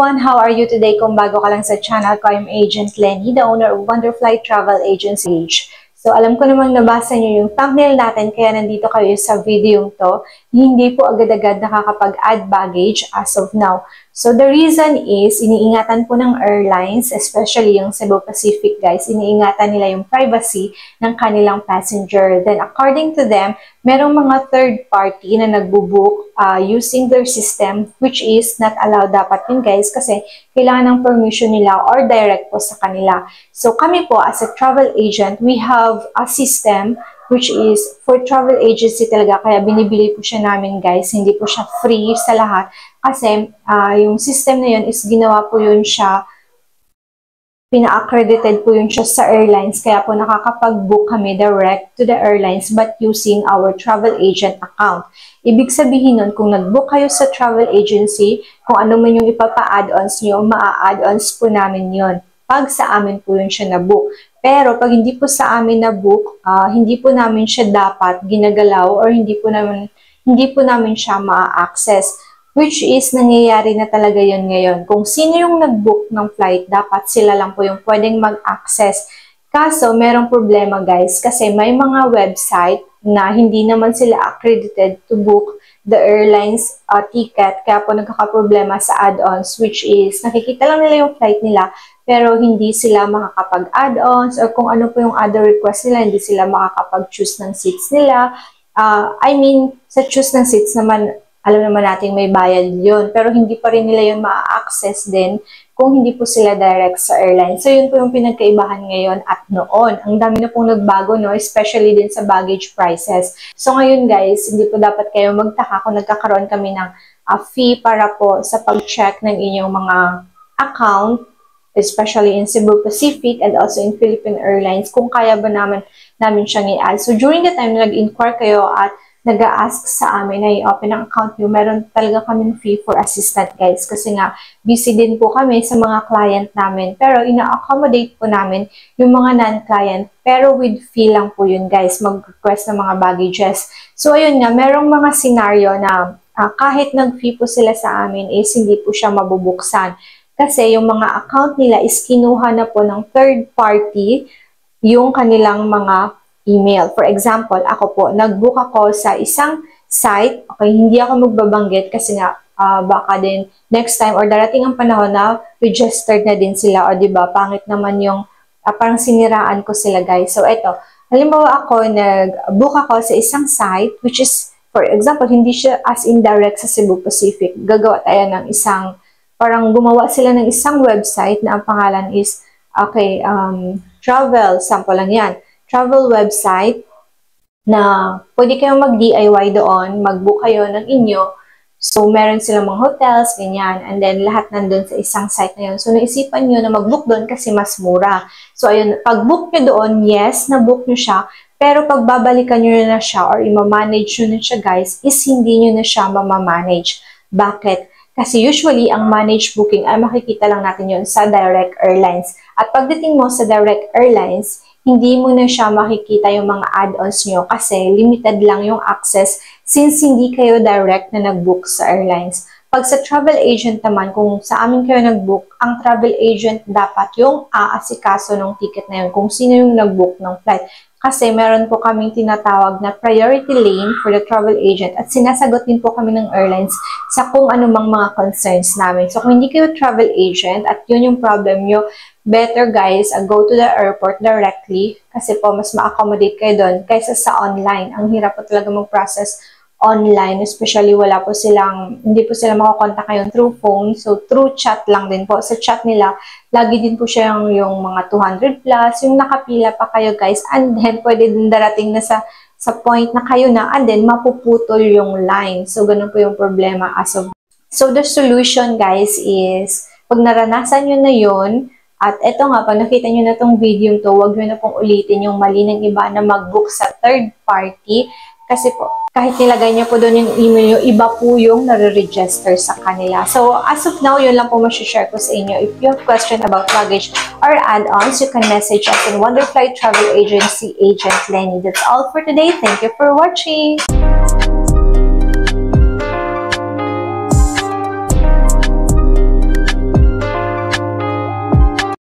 everyone! How are you today? Kung bago ka lang sa channel ko, I'm Agent Lenny, the owner of Wonderfly Travel Agency. So, alam ko namang nabasa niyo yung thumbnail natin, kaya nandito kayo sa video to. Hindi po agad-agad nakakapag-add baggage as of now. So, the reason is, iniingatan po ng airlines, especially yung Cebu Pacific guys, iniingatan nila yung privacy ng kanilang passenger. Then, according to them, merong mga third party na nagbubook using their system, which is not allowed dapat yun guys, kasi kailangan ng permission nila or direct po sa kanila. So, kami po as a travel agent, we have a system which is for travel agency talaga, kaya binibili po siya namin guys, hindi po siya free sa lahat. Kasi yung system na yun is ginawa po yun siya, pina-accredited po yun siya sa airlines, kaya po nakakapag-book kami direct to the airlines but using our travel agent account. Ibig sabihin nun, kung nag-book kayo sa travel agency, kung ano man yung ipapa-add-ons nyo, maa-add-ons po namin yun. Pag sa amin po yun siya na-book. Pero pag hindi po sa amin na-book, hindi po namin siya dapat ginagalaw or hindi po namin siya ma-access. Which is, nangyayari na talaga yun ngayon. Kung sino yung nag-book ng flight, dapat sila lang po yung pwedeng mag-access. Kaso, merong problema guys, kasi may mga website na hindi naman sila accredited to book the airline's ticket. Kaya po nagkakaproblema sa add-ons, which is, nakikita lang nila yung flight nila, pero hindi sila makakapag-add-ons or kung ano po yung other request nila, hindi sila makakapag-choose ng seats nila. Sa choose ng seats naman, alam naman natin may bayad yun, pero hindi pa rin nila yun ma-access din kung hindi po sila direct sa airline. So, yun po yung pinagkaibahan ngayon at noon. Ang dami na pong nagbago, no? Especially din sa baggage prices. So, ngayon guys, hindi po dapat kayo magtaka kung nagkakaroon kami ng fee para po sa pag-check ng inyong mga account, especially in Cebu Pacific and also in Philippine Airlines, kung kaya ba namin siyang i-add. So, during the time na nag-inquire kayo at nag-a-ask sa amin na i-open ang account nyo, meron talaga kaming fee for assistant guys. Kasi nga, busy din po kami sa mga client namin. Pero ina-accommodate po namin yung mga non-client. Pero with fee lang po yun guys, mag-request ng mga baggages. So ayun nga, merong mga scenario na kahit nag-fee po sila sa amin is hindi po siya mabubuksan. Kasi yung mga account nila is kinuha na po ng third party yung kanilang mga email. For example, ako po, nag-book ako sa isang site. Okay, hindi ako magbabanggit kasi nga baka din next time or darating ang panahon na registered na din sila o diba, pangit naman yung parang siniraan ko sila guys. So eto, halimbawa ako, nag-book ako sa isang site which is, for example, hindi siya as indirect sa Cebu Pacific. Gagawa tayo ng isang, parang gumawa sila ng isang website na ang pangalan is, okay, travel, sample lang yan. Travel website na pwede kayong mag-DIY doon, mag-book kayo ng inyo. So, meron silang mga hotels, ganyan. And then, lahat nandun sa isang site na yun. So, naisipan nyo na mag-book doon kasi mas mura. So, ayun, pag-book nyo doon, yes, na-book nyo siya. Pero pag babalikan nyo na siya or ima-manage nyo na siya, guys, is hindi nyo na siya mamamanage. Bakit? Kasi usually, ang managed booking ay makikita lang natin yun sa direct airlines. At pagdating mo sa direct airlines, hindi mo na siya makikita yung mga add-ons nyo kasi limited lang yung access since hindi kayo direct na nag-book sa airlines. Pag sa travel agent naman, kung sa amin kayo nag-book, ang travel agent dapat yung aasikaso ng ticket na yun, kung sino yung nag-book ng flight. Kasi meron po kaming tinatawag na priority lane for the travel agent at sinasagot din po kami ng airlines sa kung anumang mga concerns namin. So kung hindi kayo travel agent at yun yung problem nyo, better guys, go to the airport directly kasi po mas ma-accommodate kayo doon kaysa sa online. Ang hirap po talaga mag-process online, especially hindi po sila makakontak kayo through phone. So, through chat lang din po. Sa chat nila, lagi din po siya yung mga 200 plus, yung nakapila pa kayo guys. And then, pwede din darating na sa point na kayo na, and then, mapuputol yung line. So, ganun po yung problema as of. So, the solution guys is, pag naranasan nyo na yun, at eto nga, pag nakita nyo na tong video to, huwag nyo na pong ulitin yung mali ng iba na mag-book sa third party. Kasi po, kahit nilagay nyo po doon yung email nyo, iba po yung nare-register sa kanila. So, as of now, yun lang po masishare ko sa inyo. If you have question about luggage or add-ons, you can message us in Wonderfly Travel Agency, Agent Lenny. That's all for today. Thank you for watching!